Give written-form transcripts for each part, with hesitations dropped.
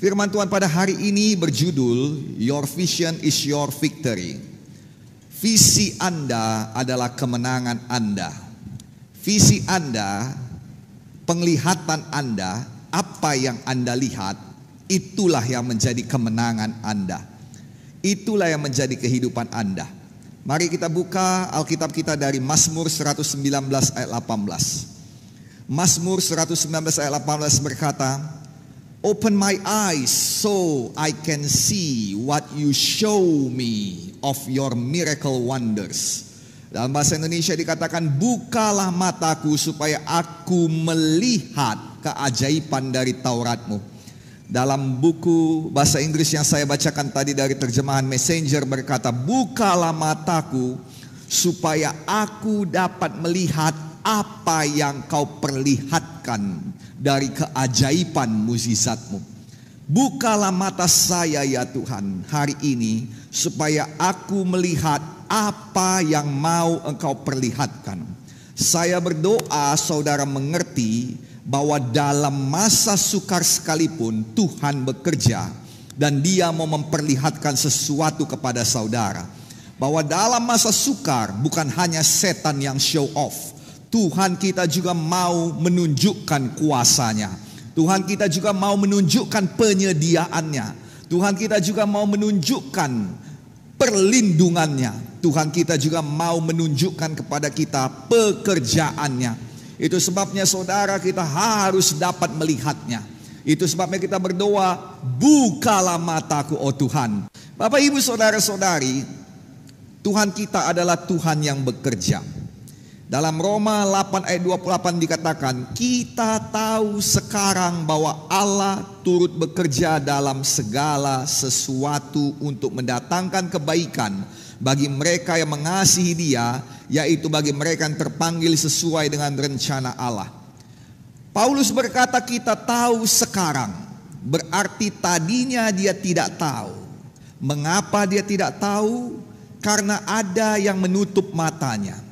Firman Tuhan pada hari ini berjudul Your Vision is Your Victory. Visi Anda adalah kemenangan Anda. Visi Anda, penglihatan Anda, apa yang Anda lihat, itulah yang menjadi kemenangan Anda. Itulah yang menjadi kehidupan Anda. Mari kita buka Alkitab kita dari Mazmur 119 ayat 18. Mazmur 119 ayat 18 berkata, "Open my eyes so I can see what you show me of your miracle wonders." Dalam bahasa Indonesia dikatakan, bukalah mataku supaya aku melihat keajaiban dari Tauratmu. Dalam buku bahasa Inggris yang saya bacakan tadi dari terjemahan Messenger berkata, bukalah mataku supaya aku dapat melihat apa yang kau perlihatkan dari keajaiban mukjizatmu. Bukalah mata saya ya Tuhan hari ini supaya aku melihat apa yang mau Engkau perlihatkan. Saya berdoa saudara mengerti bahwa dalam masa sukar sekalipun Tuhan bekerja dan Dia mau memperlihatkan sesuatu kepada saudara. Bahwa dalam masa sukar bukan hanya setan yang show off. Tuhan kita juga mau menunjukkan kuasanya. Tuhan kita juga mau menunjukkan penyediaannya. Tuhan kita juga mau menunjukkan perlindungannya. Tuhan kita juga mau menunjukkan kepada kita pekerjaannya. Itu sebabnya saudara kita harus dapat melihatnya. Itu sebabnya kita berdoa, bukalah mataku oh Tuhan. Bapak ibu saudara-saudari, Tuhan kita adalah Tuhan yang bekerja. Dalam Roma 8 ayat 28 dikatakan, kita tahu sekarang bahwa Allah turut bekerja dalam segala sesuatu untuk mendatangkan kebaikan bagi mereka yang mengasihi Dia, yaitu bagi mereka yang terpanggil sesuai dengan rencana Allah. Paulus berkata kita tahu sekarang, berarti tadinya dia tidak tahu. Mengapa dia tidak tahu? Karena ada yang menutup matanya.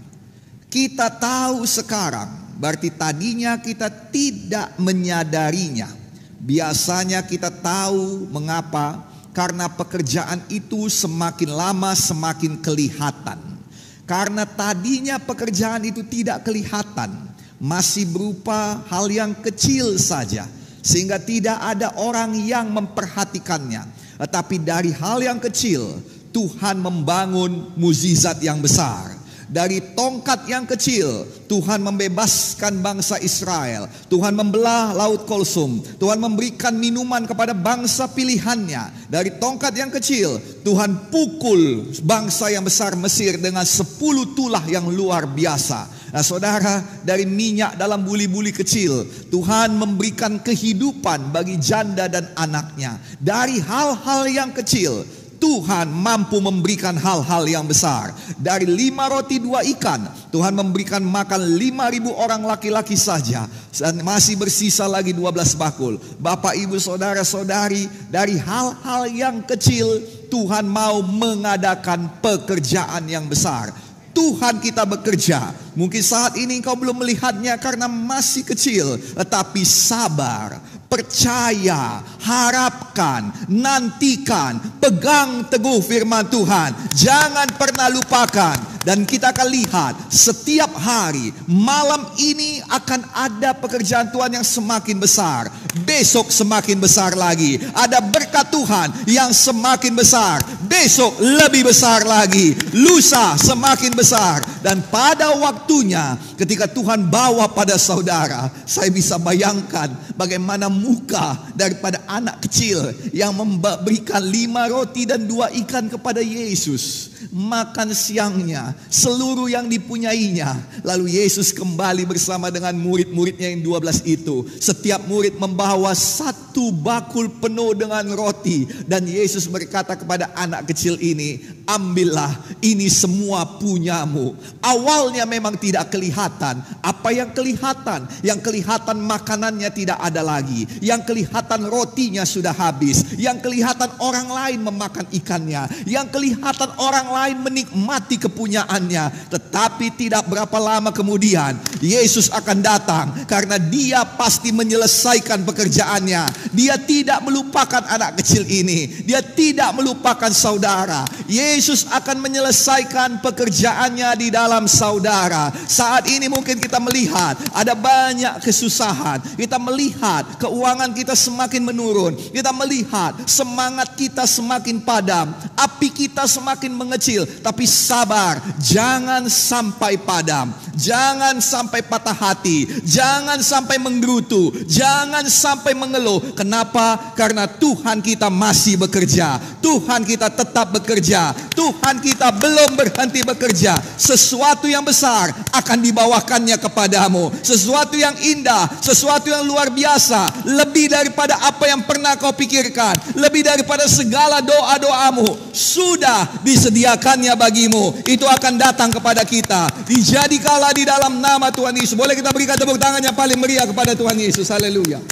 Kita tahu sekarang, berarti tadinya kita tidak menyadarinya. Biasanya kita tahu mengapa? Karena pekerjaan itu semakin lama semakin kelihatan. Karena tadinya pekerjaan itu tidak kelihatan, masih berupa hal yang kecil saja, sehingga tidak ada orang yang memperhatikannya. Tetapi dari hal yang kecil, Tuhan membangun mukjizat yang besar. Dari tongkat yang kecil, Tuhan membebaskan bangsa Israel. Tuhan membelah laut Kulsum. Tuhan memberikan minuman kepada bangsa pilihannya. Dari tongkat yang kecil, Tuhan pukul bangsa yang besar Mesir dengan 10 tulah yang luar biasa. Nah saudara, dari minyak dalam buli-buli kecil, Tuhan memberikan kehidupan bagi janda dan anaknya. Dari hal-hal yang kecil, Tuhan mampu memberikan hal-hal yang besar. Dari 5 roti 2 ikan, Tuhan memberikan makan 5.000 orang laki-laki saja. Dan masih bersisa lagi 12 bakul. Bapak ibu saudara saudari, dari hal-hal yang kecil, Tuhan mau mengadakan pekerjaan yang besar. Tuhan kita bekerja. Mungkin saat ini engkau belum melihatnya karena masih kecil. Tetapi sabar, percaya, harapkan, nantikan, pegang teguh firman Tuhan. Jangan pernah lupakan. Dan kita akan lihat setiap hari, malam ini akan ada pekerjaan Tuhan yang semakin besar. Besok semakin besar lagi. Ada berkat Tuhan yang semakin besar. Besok lebih besar lagi. Lusa semakin besar. Dan pada waktunya ketika Tuhan bawa pada saudara, saya bisa bayangkan bagaimana muka daripada anak kecil yang memberikan 5 roti dan 2 ikan kepada Yesus. Makan siangnya, seluruh yang dipunyainya. Lalu Yesus kembali bersama dengan murid-muridnya yang 12 itu. Setiap murid membawa 1 bakul penuh dengan roti. Dan Yesus berkata kepada anak kecil ini, ambillah, ini semua punyamu. Awalnya memang tidak kelihatan. Apa yang kelihatan? Yang kelihatan makanannya tidak ada lagi. Yang kelihatan rotinya sudah habis. Yang kelihatan orang lain memakan ikannya. Yang kelihatan orang lain menikmati kepunyaannya. Tetapi tidak berapa lama kemudian Yesus akan datang, karena dia pasti menyelesaikan pekerjaannya. Dia tidak melupakan anak kecil ini. Dia tidak melupakan saudara. Yesus akan menyelesaikan pekerjaannya di dalam saudara. Saat ini mungkin kita melihat ada banyak kesusahan. Kita melihat keuangan kita semakin menurun. Kita melihat semangat kita semakin padam. Api kita semakin mengecil. Tapi sabar, jangan sampai padam. Jangan sampai patah hati. Jangan sampai menggerutu. Jangan sampai mengeluh. Kenapa? Karena Tuhan kita masih bekerja. Tuhan kita tetap bekerja. Tuhan kita belum berhenti bekerja. Sesuatu yang besar akan dibawakannya kepadamu. Sesuatu yang indah, sesuatu yang luar biasa, lebih daripada apa yang pernah kau pikirkan, lebih daripada segala doa-doamu, sudah disediakannya bagimu. Itu akan datang kepada kita. Dijadikanlah di dalam nama Tuhan Yesus. Boleh kita berikan tepuk tangan yang paling meriah kepada Tuhan Yesus. Haleluya.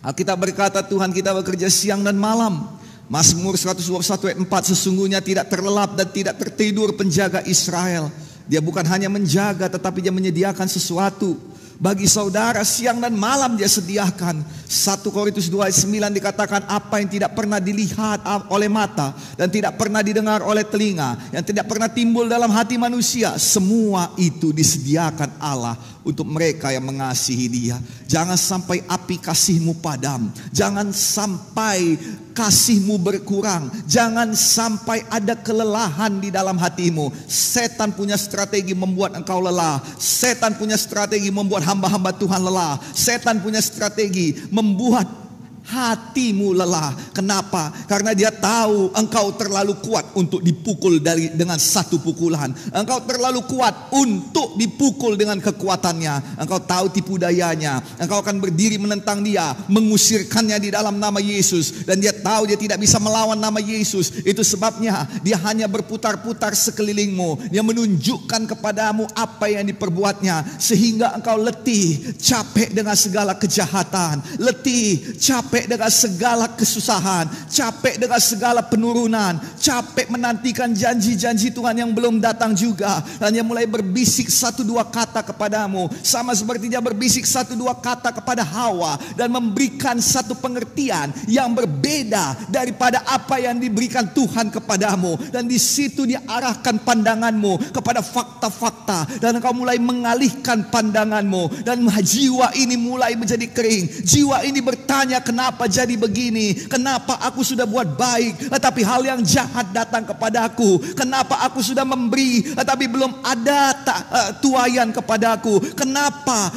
Alkitab berkata Tuhan kita bekerja siang dan malam. Mazmur 121 ayat 4, sesungguhnya tidak terlelap dan tidak tertidur penjaga Israel. Dia bukan hanya menjaga, tetapi dia menyediakan sesuatu bagi saudara. Siang dan malam dia sediakan. 1 Korintus 2 ayat 9 dikatakan, apa yang tidak pernah dilihat oleh mata dan tidak pernah didengar oleh telinga, yang tidak pernah timbul dalam hati manusia, semua itu disediakan Allah untuk mereka yang mengasihi Dia. Jangan sampai api kasihmu padam. Jangan sampai kasihmu berkurang. Jangan sampai ada kelelahan di dalam hatimu. Setan punya strategi membuat engkau lelah. Setan punya strategi membuat hamba-hamba Tuhan lelah. Setan punya strategi membuat hatimu lelah. Kenapa? Karena dia tahu engkau terlalu kuat untuk dipukul dengan satu pukulan. Engkau terlalu kuat untuk dipukul dengan kekuatannya. Engkau tahu tipu dayanya. Engkau akan berdiri menentang dia, mengusirkannya di dalam nama Yesus. Dan dia tahu dia tidak bisa melawan nama Yesus. Itu sebabnya dia hanya berputar-putar sekelilingmu. Dia menunjukkan kepadamu apa yang diperbuatnya, sehingga engkau letih, capek dengan segala kejahatan, letih, capek dengan segala kesusahan, capek dengan segala penurunan, capek menantikan janji-janji Tuhan yang belum datang juga. Dan dia mulai berbisik satu dua kata kepadamu, sama seperti dia berbisik satu dua kata kepada Hawa, dan memberikan satu pengertian yang berbeda daripada apa yang diberikan Tuhan kepadamu. Dan di situ dia arahkan pandanganmu kepada fakta-fakta, dan engkau mulai mengalihkan pandanganmu, dan jiwa ini mulai menjadi kering. Jiwa ini bertanya, kenapa jadi begini? Kenapa aku sudah buat baik, tetapi hal yang jahat datang kepadaku? Kenapa aku sudah memberi, tetapi belum ada tuaian kepadaku? Kenapa?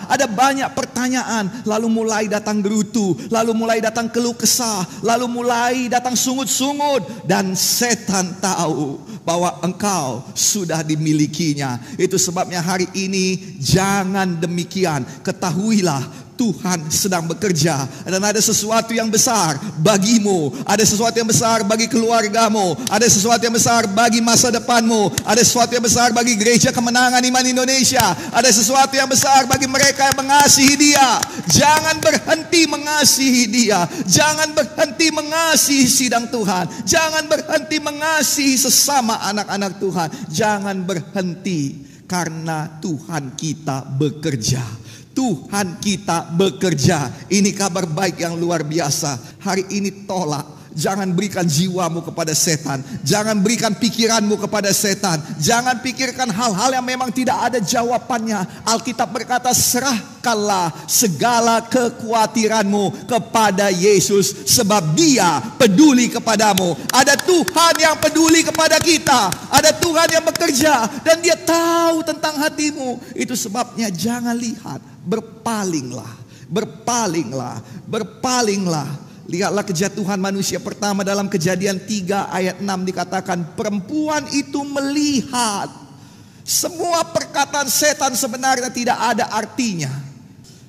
Ada banyak pertanyaan. Lalu mulai datang gerutu, lalu mulai datang keluh kesah, lalu mulai datang sungut-sungut. Dan setan tahu bahwa engkau sudah dimilikinya. Itu sebabnya hari ini jangan demikian. Ketahuilah Tuhan sedang bekerja, dan ada sesuatu yang besar bagimu, ada sesuatu yang besar bagi keluargamu, ada sesuatu yang besar bagi masa depanmu, ada sesuatu yang besar bagi Gereja Kemenangan Iman Indonesia, ada sesuatu yang besar bagi mereka yang mengasihi Dia. Jangan berhenti mengasihi Dia, jangan berhenti mengasihi sidang Tuhan, jangan berhenti mengasihi sesama anak-anak Tuhan, jangan berhenti, karena Tuhan kita bekerja. Tuhan kita bekerja. Ini kabar baik yang luar biasa. Hari ini tolak. Jangan berikan jiwamu kepada setan. Jangan berikan pikiranmu kepada setan. Jangan pikirkan hal-hal yang memang tidak ada jawabannya. Alkitab berkata, serahkanlah segala kekhawatiranmu kepada Yesus, sebab Dia peduli kepadamu. Ada Tuhan yang peduli kepada kita. Ada Tuhan yang bekerja, dan Dia tahu tentang hatimu. Itu sebabnya jangan lihat, berpalinglah, berpalinglah, berpalinglah. Lihatlah kejatuhan manusia pertama dalam Kejadian 3 ayat 6 dikatakan, perempuan itu melihat. Semua perkataan setan sebenarnya tidak ada artinya.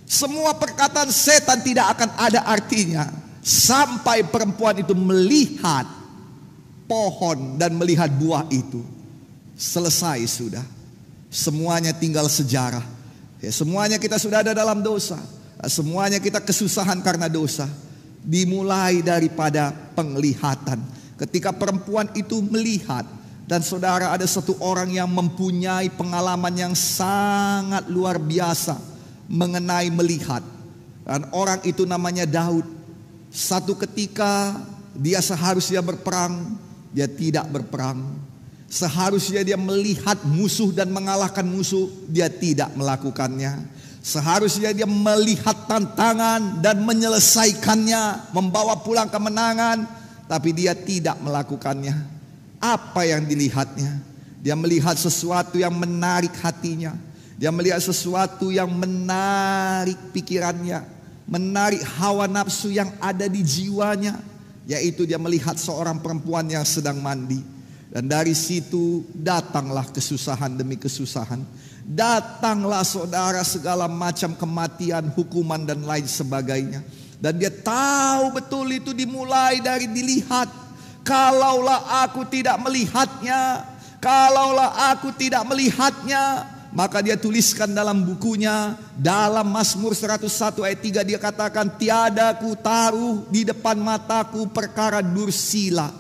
Semua perkataan setan tidak akan ada artinya sampai perempuan itu melihat pohon dan melihat buah itu. Selesai sudah. Semuanya tinggal sejarah. Ya, semuanya kita sudah ada dalam dosa. Semuanya kita kesusahan karena dosa. Dimulai daripada penglihatan. Ketika perempuan itu melihat, dan saudara, ada satu orang yang mempunyai pengalaman yang sangat luar biasa mengenai melihat. Dan orang itu namanya Daud. Satu ketika dia seharusnya berperang, dia tidak berperang. Seharusnya dia melihat musuh dan mengalahkan musuh, dia tidak melakukannya. Seharusnya dia melihat tantangan dan menyelesaikannya, membawa pulang kemenangan, tapi dia tidak melakukannya. Apa yang dilihatnya? Dia melihat sesuatu yang menarik hatinya. Dia melihat sesuatu yang menarik pikirannya, menarik hawa nafsu yang ada di jiwanya, yaitu dia melihat seorang perempuan yang sedang mandi. Dan dari situ datanglah kesusahan demi kesusahan. Datanglah saudara segala macam kematian, hukuman dan lain sebagainya. Dan dia tahu betul itu dimulai dari dilihat. Kalaulah aku tidak melihatnya, kalaulah aku tidak melihatnya, maka dia tuliskan dalam bukunya, dalam Mazmur 101 ayat 3 dia katakan, tiada ku taruh di depan mataku perkara dursila.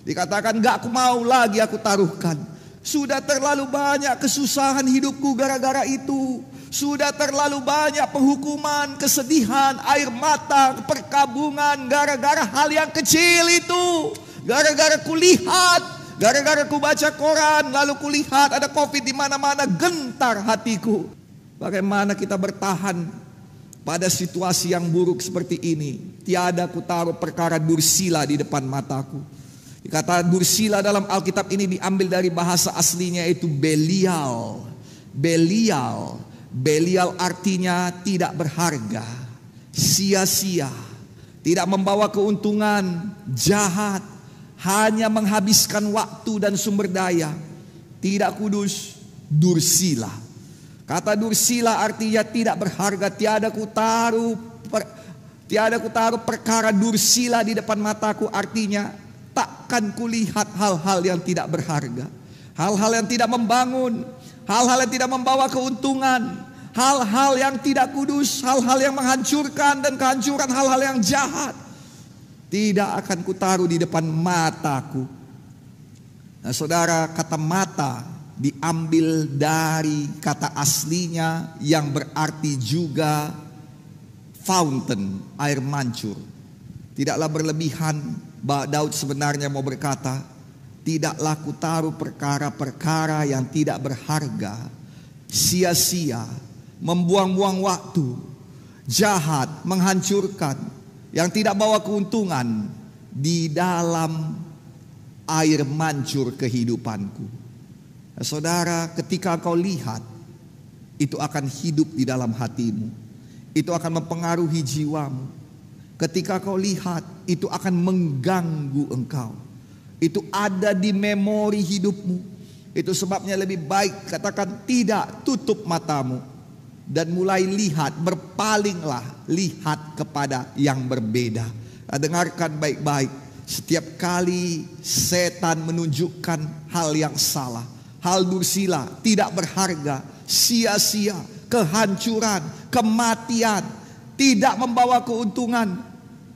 Dikatakan gak aku mau lagi aku taruhkan. Sudah terlalu banyak kesusahan hidupku gara-gara itu. Sudah terlalu banyak penghukuman, kesedihan, air mata, perkabungan gara-gara hal yang kecil itu. Gara-gara kulihat, gara-gara ku baca koran, lalu kulihat ada COVID di mana-mana, gentar hatiku. Bagaimana kita bertahan pada situasi yang buruk seperti ini? Tiada ku taruh perkara dursila di depan mataku. Kata dursila dalam Alkitab ini diambil dari bahasa aslinya itu Belial. Belial. Belial artinya tidak berharga, sia-sia, tidak membawa keuntungan, jahat, hanya menghabiskan waktu dan sumber daya, tidak kudus, dursila. Kata dursila artinya tidak berharga. Tiada ku taruh perkara dursila di depan mataku, artinya takkan kulihat hal-hal yang tidak berharga, hal-hal yang tidak membangun, hal-hal yang tidak membawa keuntungan, hal-hal yang tidak kudus, hal-hal yang menghancurkan, dan kehancuran hal-hal yang jahat tidak akan kutaruh di depan mataku. Nah saudara, kata mata diambil dari kata aslinya yang berarti juga fountain, air mancur. Tidaklah berlebihan. Daud sebenarnya mau berkata, tidaklah kutaruh perkara-perkara yang tidak berharga, sia-sia, membuang-buang waktu, jahat, menghancurkan, yang tidak bawa keuntungan di dalam air mancur kehidupanku. Nah, saudara, ketika kau lihat, itu akan hidup di dalam hatimu. Itu akan mempengaruhi jiwamu. Ketika kau lihat, itu akan mengganggu engkau. Itu ada di memori hidupmu. Itu sebabnya lebih baik katakan tidak, tutup matamu dan mulai lihat, berpalinglah, lihat kepada yang berbeda. Nah, dengarkan baik-baik. Setiap kali setan menunjukkan hal yang salah, hal dursila, tidak berharga, sia-sia, kehancuran, kematian, tidak membawa keuntungan,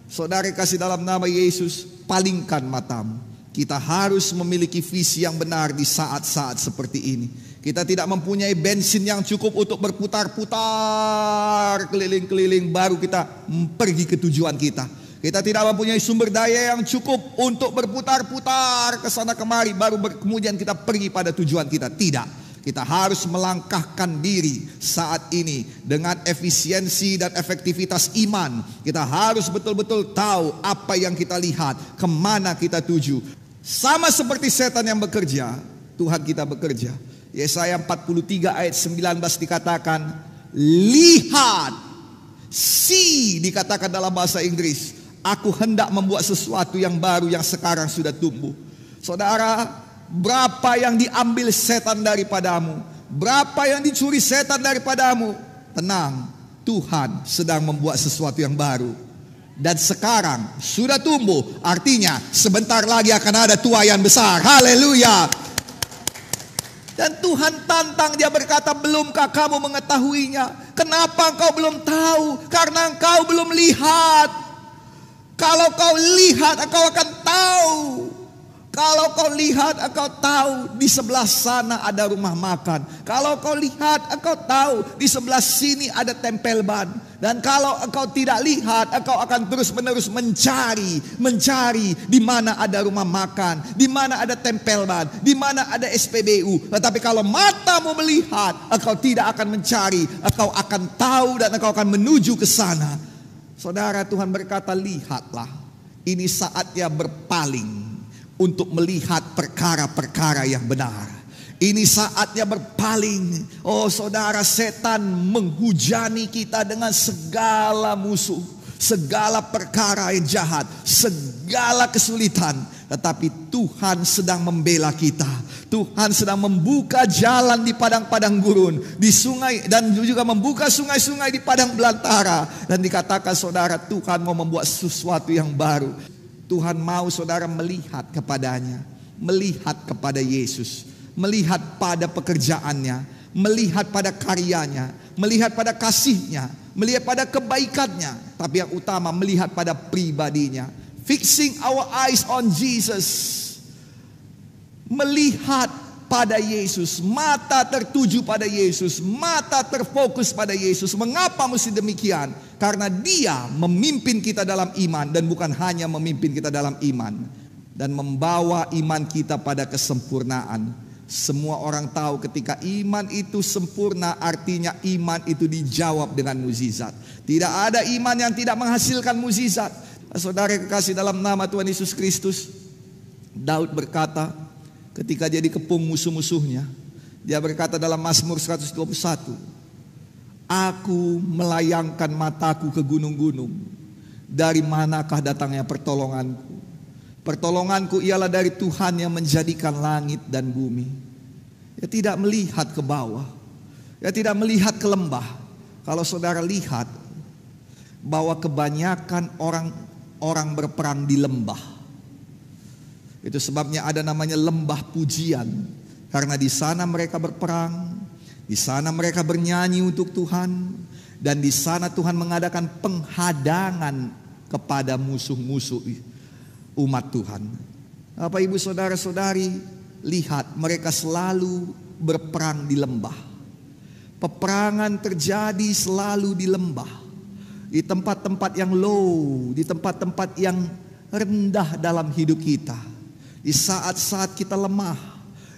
saudara kasih dalam nama Yesus, palingkan matamu. Kita harus memiliki visi yang benar di saat-saat seperti ini. Kita tidak mempunyai bensin yang cukup untuk berputar-putar keliling-keliling baru kita pergi ke tujuan kita. Kita tidak mempunyai sumber daya yang cukup untuk berputar-putar ke sana kemari baru kemudian kita pergi pada tujuan kita. Tidak. Kita harus melangkahkan diri saat ini dengan efisiensi dan efektivitas iman. Kita harus betul-betul tahu apa yang kita lihat, kemana kita tuju. Sama seperti setan yang bekerja, Tuhan kita bekerja. Yesaya 43 ayat 19 dikatakan, lihat, see dikatakan dalam bahasa Inggris, aku hendak membuat sesuatu yang baru yang sekarang sudah tumbuh. Saudara, berapa yang diambil setan daripadamu, berapa yang dicuri setan daripadamu, tenang, Tuhan sedang membuat sesuatu yang baru. dan sekarang sudah tumbuh. Artinya sebentar lagi akan ada tuaian besar. Haleluya. Dan Tuhan tantang, dia berkata, belumkah kamu mengetahuinya? Kenapa engkau belum tahu? Karena engkau belum lihat. Kalau kau lihat, engkau akan tahu. Kalau kau lihat, engkau tahu di sebelah sana ada rumah makan. Kalau kau lihat, engkau tahu di sebelah sini ada tempel ban. Dan kalau engkau tidak lihat, engkau akan terus-menerus mencari di mana ada rumah makan, di mana ada tempel ban, di mana ada SPBU. Tetapi kalau matamu melihat, engkau tidak akan mencari, engkau akan tahu dan engkau akan menuju ke sana. Saudara, Tuhan berkata, lihatlah, ini saatnya berpaling untuk melihat perkara-perkara yang benar. Ini saatnya berpaling. Oh saudara, setan menghujani kita dengan segala musuh, segala perkara yang jahat, segala kesulitan. Tetapi Tuhan sedang membela kita. Tuhan sedang membuka jalan di padang-padang gurun, di sungai, dan juga membuka sungai-sungai di padang belantara. Dan dikatakan saudara, Tuhan mau membuat sesuatu yang baru. Tuhan mau saudara melihat kepadanya, melihat kepada Yesus, melihat pada pekerjaannya, melihat pada karyanya, melihat pada kasihnya, melihat pada kebaikannya. Tapi yang utama melihat pada pribadinya. Fixing our eyes on Jesus. Melihat pada Yesus, mata tertuju pada Yesus, mata terfokus pada Yesus. Mengapa mesti demikian? Karena dia memimpin kita dalam iman, dan bukan hanya memimpin kita dalam iman, dan membawa iman kita pada kesempurnaan. Semua orang tahu ketika iman itu sempurna, artinya iman itu dijawab dengan mukjizat. Tidak ada iman yang tidak menghasilkan mukjizat. Saudara kekasih dalam nama Tuhan Yesus Kristus, Daud berkata ketika dia dikepung musuh-musuhnya, dia berkata dalam Mazmur 121, aku melayangkan mataku ke gunung-gunung, dari manakah datangnya pertolonganku? Pertolonganku ialah dari Tuhan yang menjadikan langit dan bumi. Dia tidak melihat ke bawah, dia tidak melihat ke lembah. Kalau saudara lihat bahwa kebanyakan orang berperang di lembah. Itu sebabnya ada namanya lembah pujian. Karena di sana mereka berperang, di sana mereka bernyanyi untuk Tuhan, dan di sana Tuhan mengadakan penghadangan kepada musuh-musuh umat Tuhan. Bapak ibu saudara-saudari, lihat mereka selalu berperang di lembah. Peperangan terjadi selalu di lembah, di tempat-tempat yang low, di tempat-tempat yang rendah dalam hidup kita. Di saat-saat kita lemah,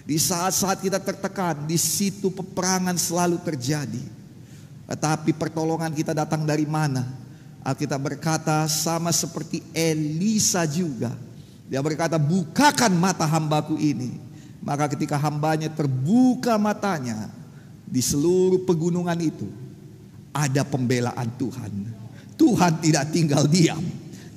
di saat-saat kita tertekan, di situ peperangan selalu terjadi. Tetapi pertolongan kita datang dari mana? Alkitab berkata sama seperti Elisa juga. Dia berkata, bukakan mata hambaku ini. Maka ketika hambanya terbuka matanya, di seluruh pegunungan itu ada pembelaan Tuhan. Tuhan tidak tinggal diam,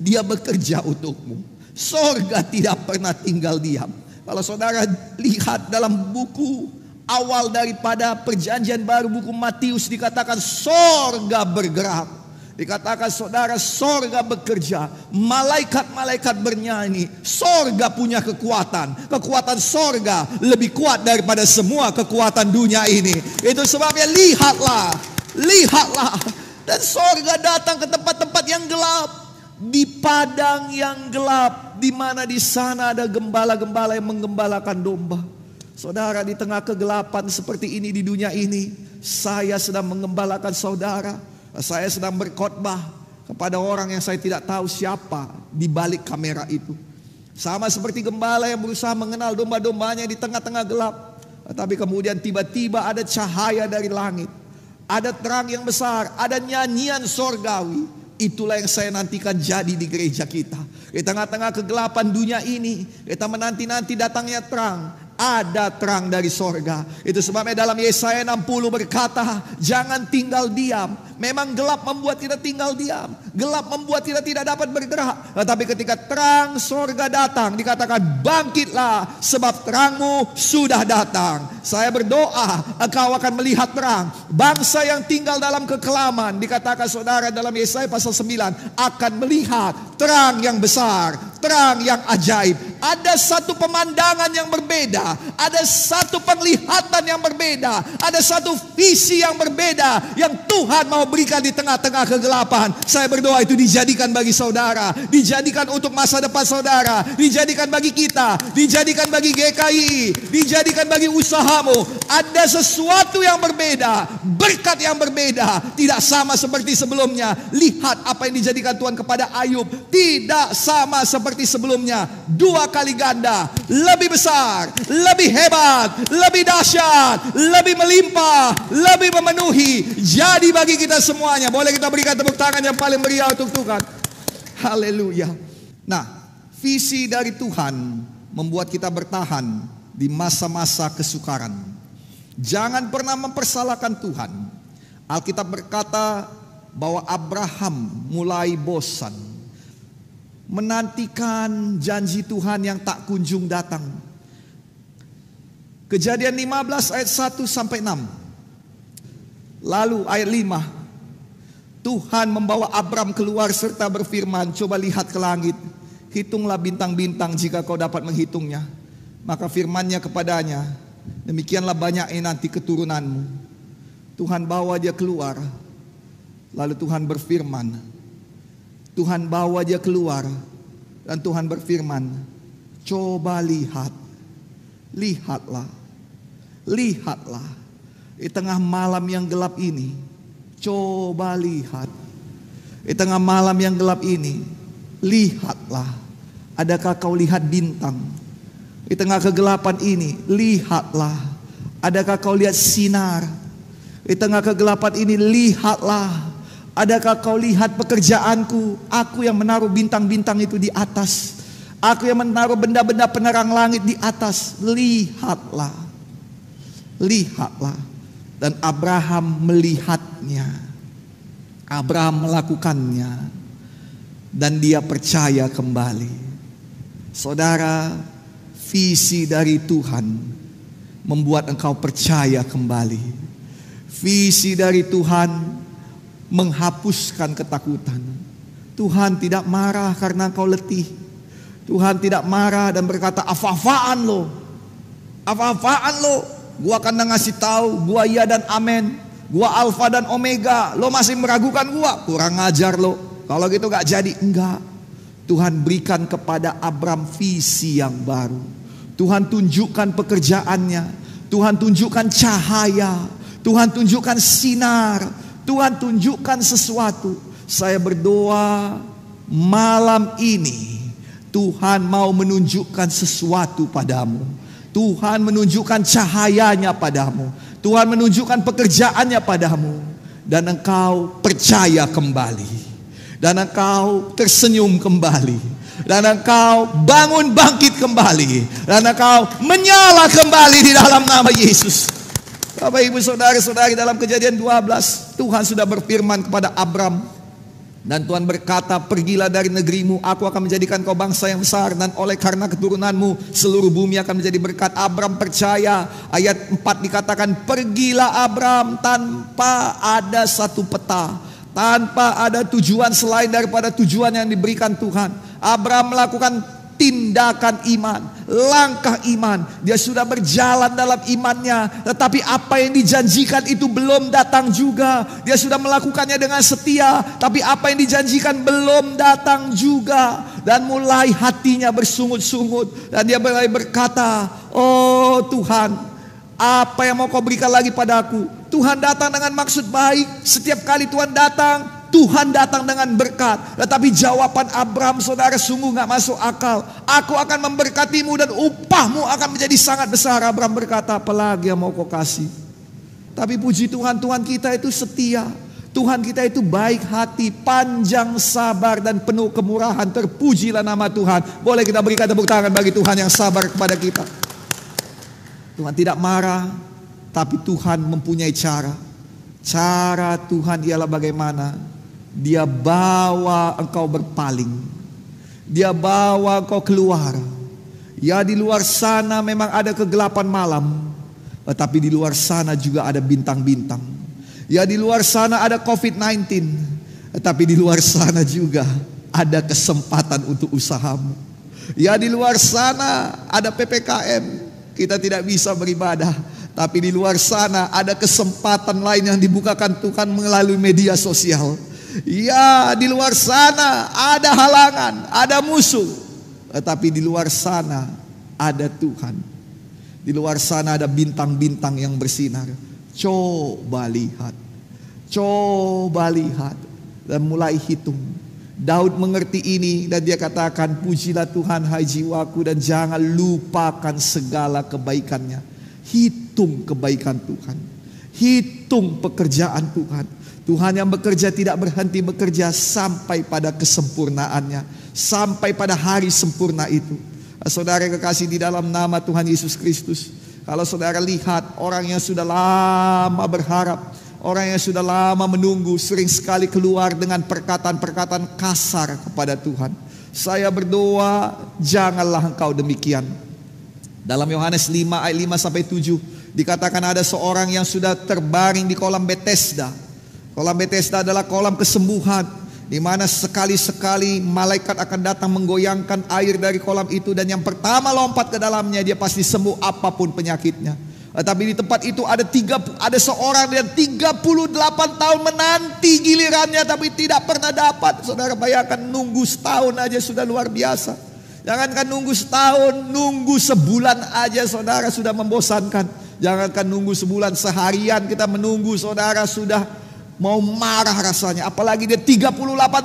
dia bekerja untukmu. Sorga tidak pernah tinggal diam. Kalau saudara lihat dalam buku awal daripada perjanjian baru, buku Matius, dikatakan sorga bergerak. Dikatakan saudara, sorga bekerja, malaikat-malaikat bernyanyi. Sorga punya kekuatan. Kekuatan sorga lebih kuat daripada semua kekuatan dunia ini. Itu sebabnya lihatlah. Dan sorga datang ke tempat-tempat yang gelap, di padang yang gelap, di mana di sana ada gembala-gembala yang menggembalakan domba. Saudara, di tengah kegelapan seperti ini di dunia ini, saya sedang menggembalakan saudara. Saya sedang berkhotbah kepada orang yang saya tidak tahu siapa di balik kamera itu. Sama seperti gembala yang berusaha mengenal domba-dombanya di tengah-tengah gelap. Tetapi kemudian tiba-tiba ada cahaya dari langit, ada terang yang besar, ada nyanyian sorgawi. Itulah yang saya nantikan jadi di gereja kita. Di tengah-tengah kegelapan dunia ini, kita menanti-nanti datangnya terang. ada terang dari sorga. Itu sebabnya dalam Yesaya 60 berkata, jangan tinggal diam. Memang gelap membuat kita tinggal diam, gelap membuat kita tidak dapat bergerak. Tetapi ketika terang sorga datang, dikatakan bangkitlah sebab terangmu sudah datang. Saya berdoa engkau akan melihat terang. Bangsa yang tinggal dalam kekelaman, dikatakan saudara dalam Yesaya pasal 9, akan melihat terang yang besar, terang yang ajaib. Ada satu pemandangan yang berbeda, ada satu penglihatan yang berbeda, ada satu visi yang berbeda yang Tuhan mau berikan di tengah-tengah kegelapan. Saya berdoa itu dijadikan bagi saudara, dijadikan untuk masa depan saudara, dijadikan bagi kita, dijadikan bagi GKI, dijadikan bagi usahamu. Ada sesuatu yang berbeda, berkat yang berbeda, tidak sama seperti sebelumnya. Lihat apa yang dijadikan Tuhan kepada Ayub, tidak sama seperti sebelumnya. 2 kali ganda, lebih besar, lebih hebat, lebih dahsyat, lebih melimpah, lebih memenuhi. Jadi bagi kita semuanya, boleh kita berikan tepuk tangan yang paling meriah untuk Tuhan. Haleluya. Nah, visi dari Tuhan membuat kita bertahan di masa-masa kesukaran. Jangan pernah mempersalahkan Tuhan. Alkitab berkata bahwa Abraham mulai bosan menantikan janji Tuhan yang tak kunjung datang. Kejadian 15 ayat 1 sampai 6. Lalu ayat 5, Tuhan membawa Abram keluar serta berfirman, coba lihat ke langit, hitunglah bintang-bintang jika kau dapat menghitungnya. Maka firman-Nya kepadanya, demikianlah banyaknya nanti keturunanmu. Tuhan bawa dia keluar. Lalu Tuhan berfirman, Tuhan bawa dia keluar dan Tuhan berfirman, coba lihat, lihatlah, lihatlah di tengah malam yang gelap ini. Coba lihat di tengah malam yang gelap ini, lihatlah. Adakah kau lihat bintang? Di tengah kegelapan ini, lihatlah. Adakah kau lihat sinar? Di tengah kegelapan ini, lihatlah. Adakah kau lihat pekerjaanku? Aku yang menaruh bintang-bintang itu di atas. Aku yang menaruh benda-benda penerang langit di atas. Lihatlah. Lihatlah. Dan Abraham melihatnya. Abraham melakukannya. Dan dia percaya kembali. Saudara, visi dari Tuhan membuat engkau percaya kembali. Visi dari Tuhan menghapuskan ketakutan. Tuhan tidak marah karena kau letih. Tuhan tidak marah dan berkata, apa-apaan lo? Apa-apaan lo? Gua akan ngasih tahu, gua iya dan amin. Gua alfa dan omega. Lo masih meragukan gua? Kurang ajar lo. Kalau gitu gak jadi. Enggak. Tuhan berikan kepada Abram visi yang baru. Tuhan tunjukkan pekerjaannya. Tuhan tunjukkan cahaya. Tuhan tunjukkan sinar. Tuhan tunjukkan sesuatu. Saya berdoa malam ini Tuhan mau menunjukkan sesuatu padamu. Tuhan menunjukkan cahayanya padamu. Tuhan menunjukkan pekerjaannya padamu. Dan engkau percaya kembali. Dan engkau tersenyum kembali. Dan engkau bangun bangkit kembali. Dan engkau menyala kembali di dalam nama Yesus. Bapak ibu saudara-saudari, dalam Kejadian 12 Tuhan sudah berfirman kepada Abram. Dan Tuhan berkata, pergilah dari negerimu, aku akan menjadikan kau bangsa yang besar, dan oleh karena keturunanmu seluruh bumi akan menjadi berkat. Abram percaya. Ayat 4 dikatakan, pergilah Abram tanpa ada satu peta, tanpa ada tujuan selain daripada tujuan yang diberikan Tuhan. Abram melakukan tindakan iman, langkah iman. Dia sudah berjalan dalam imannya, tetapi apa yang dijanjikan itu belum datang juga. Dia sudah melakukannya dengan setia, tapi apa yang dijanjikan belum datang juga. Dan mulai hatinya bersungut-sungut, dan dia mulai berkata, oh Tuhan, apa yang mau kau berikan lagi padaku? Tuhan datang dengan maksud baik. Setiap kali Tuhan datang, Tuhan datang dengan berkat. Tetapi jawaban Abram, saudara, sungguh gak masuk akal. Aku akan memberkatimu dan upahmu akan menjadi sangat besar. Abram berkata, apalagi yang mau kau kasih? Tapi puji Tuhan, Tuhan kita itu setia. Tuhan kita itu baik hati, panjang sabar dan penuh kemurahan. Terpujilah nama Tuhan. Boleh kita berikan tepuk tangan bagi Tuhan yang sabar kepada kita. Tuhan tidak marah, tapi Tuhan mempunyai cara. Cara Tuhan ialah bagaimana? Dia bawa engkau berpaling. Dia bawa engkau keluar. Ya, di luar sana memang ada kegelapan malam, tetapi di luar sana juga ada bintang-bintang. Ya, di luar sana ada COVID-19, tetapi di luar sana juga ada kesempatan untuk usahamu. Ya, di luar sana ada PPKM, kita tidak bisa beribadah, tapi di luar sana ada kesempatan lain yang dibukakan Tuhan melalui media sosial. Ya, di luar sana ada halangan, ada musuh, tetapi di luar sana ada Tuhan. Di luar sana ada bintang-bintang yang bersinar. Coba lihat, dan mulai hitung. Daud mengerti ini dan dia katakan, pujilah Tuhan hai jiwaku, dan jangan lupakan segala kebaikannya. Hitung kebaikan Tuhan, hitung pekerjaan Tuhan. Tuhan yang bekerja tidak berhenti bekerja sampai pada kesempurnaannya, sampai pada hari sempurna itu. Saudara yang kekasih di dalam nama Tuhan Yesus Kristus, kalau saudara lihat orang yang sudah lama berharap, orang yang sudah lama menunggu, sering sekali keluar dengan perkataan-perkataan kasar kepada Tuhan. Saya berdoa, janganlah engkau demikian. Dalam Yohanes 5 ayat 5-7 dikatakan ada seorang yang sudah terbaring di kolam Bethesda. Kolam Bethesda adalah kolam kesembuhan, di mana sekali-sekali malaikat akan datang menggoyangkan air dari kolam itu, dan yang pertama lompat ke dalamnya dia pasti sembuh apapun penyakitnya. Tapi di tempat itu ada seorang yang 38 tahun menanti gilirannya tapi tidak pernah dapat. Saudara bayangkan, nunggu setahun aja sudah luar biasa. Jangankan nunggu setahun, nunggu sebulan aja saudara sudah membosankan. Jangankan nunggu sebulan, seharian kita menunggu saudara sudah mau marah rasanya. Apalagi dia 38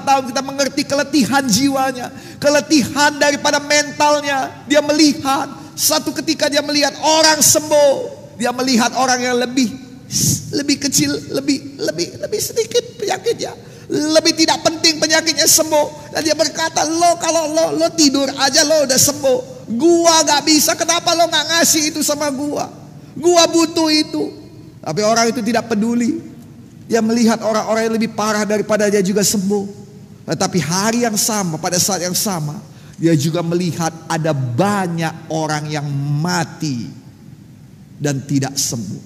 tahun, kita mengerti keletihan jiwanya, keletihan daripada mentalnya. Dia melihat, satu ketika dia melihat orang sembuh, dia melihat orang yang lebih kecil, lebih sedikit penyakitnya, lebih tidak penting penyakitnya sembuh. Dan dia berkata, kalau lo tidur aja lo udah sembuh, gua gak bisa, kenapa lo gak ngasih itu sama gua butuh itu. Tapi orang itu tidak peduli. Dia melihat orang-orang yang lebih parah daripada dia juga sembuh. Tetapi hari yang sama, pada saat yang sama, dia juga melihat ada banyak orang yang mati dan tidak sembuh.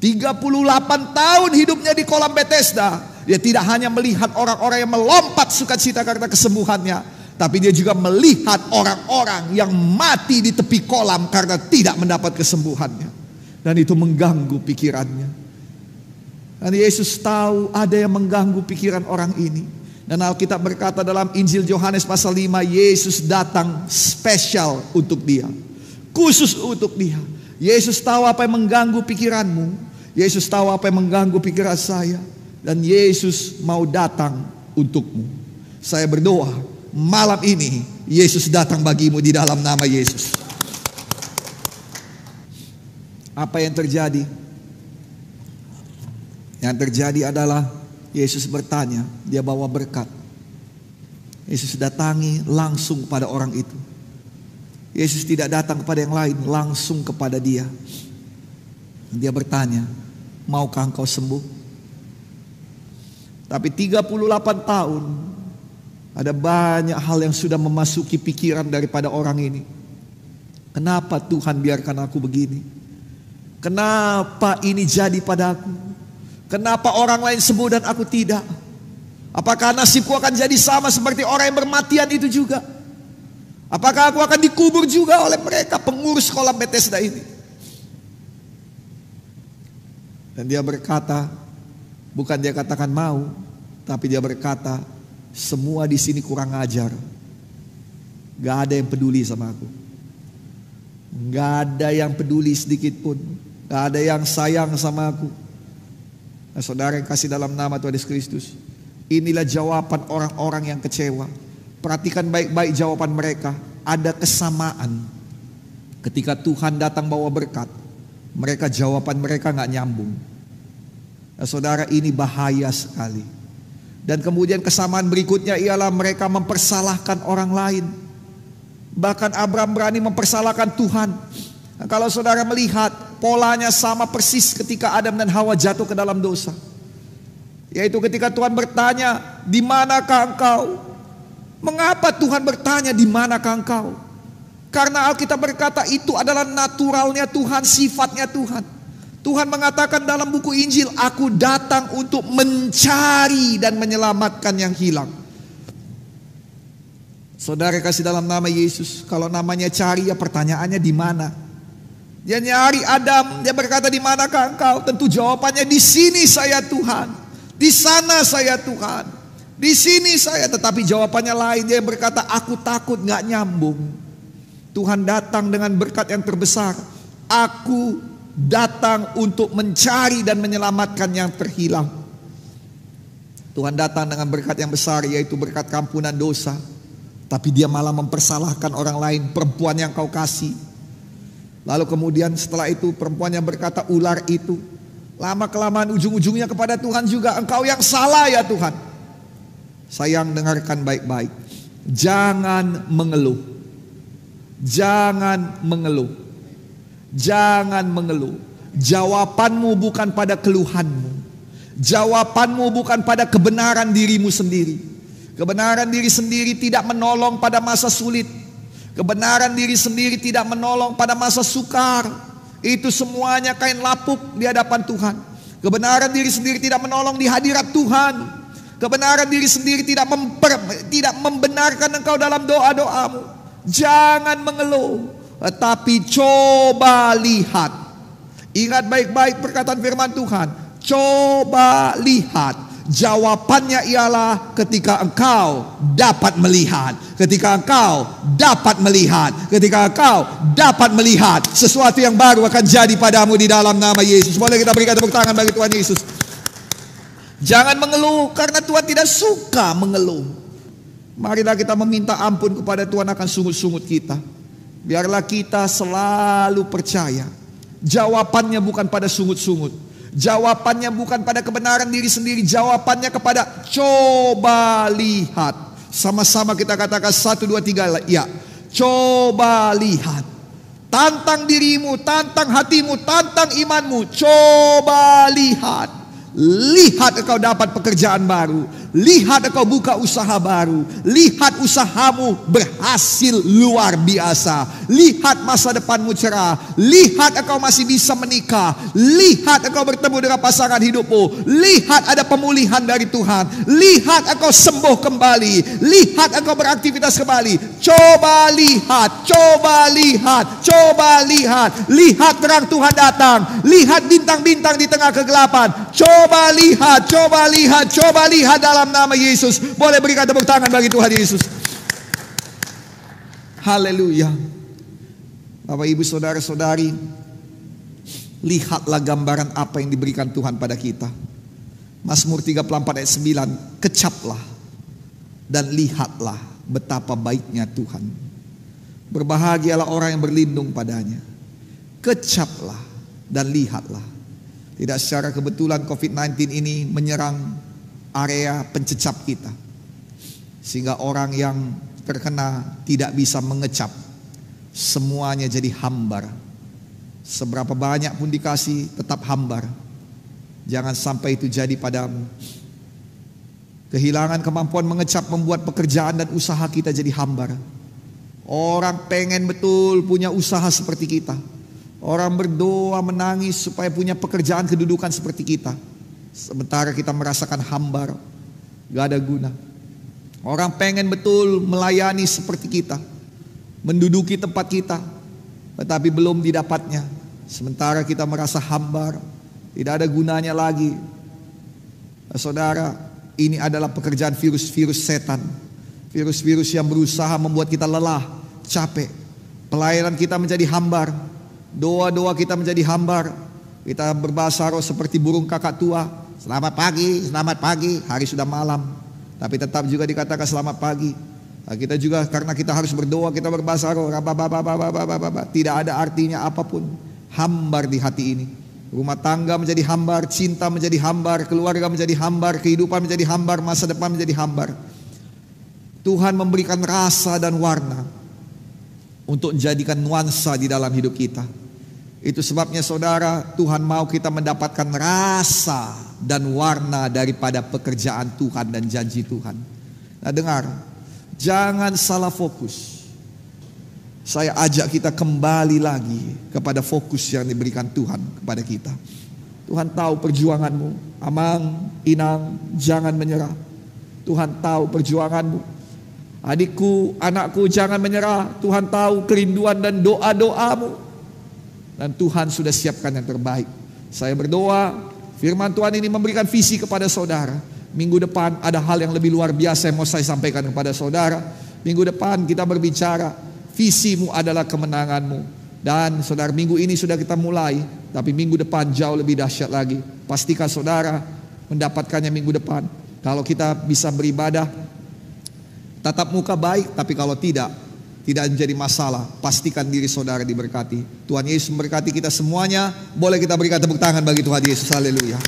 38 tahun hidupnya di kolam Bethesda. Dia tidak hanya melihat orang-orang yang melompat sukacita karena kesembuhannya, tapi dia juga melihat orang-orang yang mati di tepi kolam karena tidak mendapat kesembuhannya. Dan itu mengganggu pikirannya. Dan Yesus tahu ada yang mengganggu pikiran orang ini. Dan Alkitab berkata dalam Injil Yohanes pasal 5, Yesus datang spesial untuk dia, khusus untuk dia. Yesus tahu apa yang mengganggu pikiranmu, Yesus tahu apa yang mengganggu pikiran saya, dan Yesus mau datang untukmu. Saya berdoa malam ini Yesus datang bagimu di dalam nama Yesus. Apa yang terjadi? Yang terjadi adalah Yesus bertanya, dia bawa berkat. Yesus datangi langsung kepada orang itu. Yesus tidak datang kepada yang lain, langsung kepada dia. Dia bertanya, maukah engkau sembuh? Tapi 38 tahun, ada banyak hal yang sudah memasuki pikiran daripada orang ini. Kenapa Tuhan biarkan aku begini? Kenapa ini jadi padaku? Kenapa orang lain sembuh dan aku tidak? Apakah nasibku akan jadi sama seperti orang yang bermatian itu juga? Apakah aku akan dikubur juga oleh mereka, pengurus kolam Bethesda ini? Dan dia berkata, bukan dia katakan mau, tapi dia berkata, semua di sini kurang ajar. Gak ada yang peduli sama aku. Gak ada yang peduli sedikit pun. Gak ada yang sayang sama aku. Nah, saudara yang kasih dalam nama Tuhan Yesus Kristus, inilah jawaban orang-orang yang kecewa. Perhatikan baik-baik jawaban mereka. Ada kesamaan. Ketika Tuhan datang bawa berkat, jawaban mereka gak nyambung. Nah, saudara, ini bahaya sekali. Dan kemudian kesamaan berikutnya ialah mereka mempersalahkan orang lain. Bahkan Abraham berani mempersalahkan Tuhan. Nah, kalau saudara melihat polanya sama persis ketika Adam dan Hawa jatuh ke dalam dosa. Yaitu ketika Tuhan bertanya, di manakah engkau? Mengapa Tuhan bertanya, di manakah engkau? Karena Alkitab berkata itu adalah naturalnya Tuhan, sifatnya Tuhan. Tuhan mengatakan dalam buku Injil, aku datang untuk mencari dan menyelamatkan yang hilang. Saudara kasih dalam nama Yesus, kalau namanya cari ya pertanyaannya di mana? Dia nyari Adam, dia berkata di manakah engkau? Tentu jawabannya di sini saya Tuhan, di sana saya Tuhan, di sini saya. Tetapi jawabannya lain, dia berkata aku takut, nggak nyambung. Tuhan datang dengan berkat yang terbesar. Aku datang untuk mencari dan menyelamatkan yang terhilang. Tuhan datang dengan berkat yang besar, yaitu berkat kampunan dosa. Tapi dia malah mempersalahkan orang lain, perempuan yang kau kasih. Lalu kemudian setelah itu perempuan yang berkata ular itu, lama kelamaan ujung-ujungnya kepada Tuhan juga, engkau yang salah ya Tuhan. Sayang, dengarkan baik-baik. Jangan mengeluh. Jangan mengeluh. Jangan mengeluh. Jawabanmu bukan pada keluhanmu. Jawabanmu bukan pada kebenaran dirimu sendiri. Kebenaran diri sendiri tidak menolong pada masa sulit. Kebenaran diri sendiri tidak menolong pada masa sukar. Itu semuanya kain lapuk di hadapan Tuhan. Kebenaran diri sendiri tidak menolong di hadirat Tuhan. Kebenaran diri sendiri tidak membenarkan engkau dalam doa-doamu. Jangan mengeluh. Tetapi coba lihat. Ingat baik-baik perkataan firman Tuhan. Coba lihat. Jawabannya ialah ketika engkau dapat melihat. Ketika engkau dapat melihat. Ketika engkau dapat melihat, sesuatu yang baru akan jadi padamu di dalam nama Yesus. Boleh kita berikan tepuk tangan bagi Tuhan Yesus. Jangan mengeluh, karena Tuhan tidak suka mengeluh. Marilah kita meminta ampun kepada Tuhan akan sungut-sungut kita. Biarlah kita selalu percaya. Jawabannya bukan pada sungut-sungut. Jawabannya bukan pada kebenaran diri sendiri. Jawabannya kepada coba lihat. Sama-sama kita katakan 1, 2, 3 ya. Coba lihat. Tantang dirimu, tantang hatimu, tantang imanmu. Coba lihat. Lihat engkau dapat pekerjaan baru. Lihat engkau buka usaha baru. Lihat usahamu berhasil luar biasa. Lihat masa depanmu cerah. Lihat engkau masih bisa menikah. Lihat engkau bertemu dengan pasangan hidupmu. Lihat ada pemulihan dari Tuhan. Lihat engkau sembuh kembali. Lihat engkau beraktivitas kembali. Coba lihat. Coba lihat. Coba lihat. Lihat terang Tuhan datang. Lihat bintang-bintang di tengah kegelapan. Coba lihat. Coba lihat. Coba lihat dalam nama Yesus. Boleh berikan tepuk tangan bagi Tuhan Yesus. Haleluya. Bapak ibu saudara saudari, lihatlah gambaran apa yang diberikan Tuhan pada kita. Mazmur 34 ayat 9. Kecaplah dan lihatlah betapa baiknya Tuhan. Berbahagialah orang yang berlindung padanya. Kecaplah dan lihatlah. Tidak secara kebetulan COVID-19 ini menyerang area pencecap kita, sehingga orang yang terkena tidak bisa mengecap. Semuanya jadi hambar. Seberapa banyak pun dikasih tetap hambar. Jangan sampai itu jadi padamu. Kehilangan kemampuan mengecap membuat pekerjaan dan usaha kita jadi hambar. Orang pengen betul punya usaha seperti kita. Orang berdoa menangis supaya punya pekerjaan kedudukan seperti kita. Sementara kita merasakan hambar, gak ada guna. Orang pengen betul melayani seperti kita, menduduki tempat kita, tetapi belum didapatnya. Sementara kita merasa hambar, tidak ada gunanya lagi. Saudara, ini adalah pekerjaan virus-virus setan. Virus-virus yang berusaha membuat kita lelah, capek. Pelayanan kita menjadi hambar. Doa-doa kita menjadi hambar. Kita berbahasa roh seperti burung kakak tua. Selamat pagi, hari sudah malam. Tapi tetap juga dikatakan selamat pagi. Nah, kita juga karena kita harus berdoa, kita berbahasa roh. Tidak ada artinya apapun. Hambar di hati ini. Rumah tangga menjadi hambar, cinta menjadi hambar, keluarga menjadi hambar, kehidupan menjadi hambar, masa depan menjadi hambar. Tuhan memberikan rasa dan warna untuk menjadikan nuansa di dalam hidup kita. Itu sebabnya saudara, Tuhan mau kita mendapatkan rasa dan warna daripada pekerjaan Tuhan dan janji Tuhan. Nah dengar, jangan salah fokus. Saya ajak kita kembali lagi kepada fokus yang diberikan Tuhan kepada kita. Tuhan tahu perjuanganmu, Amang, Inang, jangan menyerah. Tuhan tahu perjuanganmu. Adikku, anakku, jangan menyerah. Tuhan tahu kerinduan dan doa-doamu. Dan Tuhan sudah siapkan yang terbaik. Saya berdoa, firman Tuhan ini memberikan visi kepada saudara. Minggu depan ada hal yang lebih luar biasa yang mau saya sampaikan kepada saudara. Minggu depan kita berbicara, visimu adalah kemenanganmu. Dan saudara, minggu ini sudah kita mulai, tapi minggu depan jauh lebih dahsyat lagi. Pastikan saudara mendapatkannya minggu depan. Kalau kita bisa beribadah, tatap muka baik, tapi kalau tidak menjadi masalah. Pastikan diri saudara diberkati. Tuhan Yesus memberkati kita semuanya. Boleh kita berikan tepuk tangan bagi Tuhan Yesus. Haleluya.